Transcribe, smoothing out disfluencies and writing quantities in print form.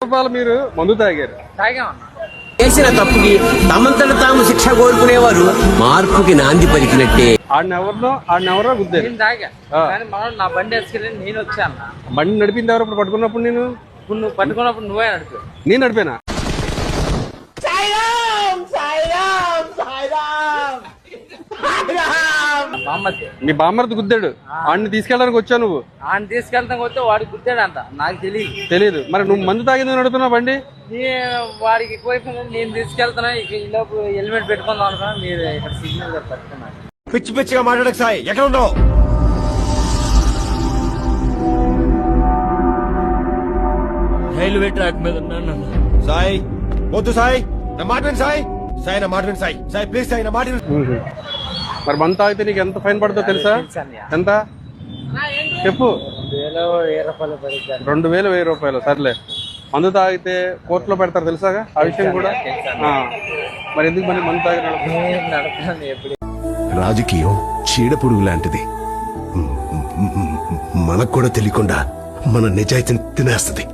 సందర్భాలు మీరు మందు తాగారు? చేసిన తప్పుకి తమంతట తాము శిక్ష కోరుకునేవారు మార్పుకి నాంది పలికినట్టే. ఆడినెవరో గుద్దారు. నా బండి వేసుకెళ్ళి నేను వచ్చాను. బండి నడిపింది ఎవరు ఇప్పుడు పట్టుకున్నప్పుడు? నువ్వు పట్టుకున్నప్పుడు నువ్వే నడిపి. నేను నడిపానా? మీ బామ్మర్ది గుద్దాడు, ఆడిని తీసుకెళ్ళడానికి వచ్చావు నువ్వు? ఆయన తీసుకెళ్తాం వస్తే వాడికి గుద్దాడంట, నాకు తెలియదు. మరి నువ్వు మందు తాగింది నడుపుతున్నావు బండి? వాడికి ఎక్కువైపోయింది, నేను తీసుకెళ్తున్నా. ఈ లోపు హెల్మెట్ పెట్టుకుందాం అనుకున్నా, మీరు ఇక్కడ సిగ్నల్ పట్టుకున్నారు. పిచ్చి పిచ్చిగా మాట్లాడక సాయి, ఎక్కడ ఉన్నావు? రైల్వే ట్రాక్ మీద ఉన్నాను. సాయి వద్దు సాయి, నా మాట విను సాయి. సాయి నా మాట విను సాయి. సాయి ప్లీజ్ సాయి నా మాట విను. మరి మందు తాగితే నీకు ఎంత ఫైన్ పడుతుందో తెలుసా? ఎంత చెప్పు? 2000 1000 సర్లే. మందు తాగితే కోర్టులో పెడతారు తెలుసాగా ఆ విషయం కూడా? మరి ఎందుకు మరి మందు తాగి రాజకీయం చీడపురుగు లాంటిది, మనకు కూడా తెలియకుండా మన నిజాయితీని తినేస్తుంది.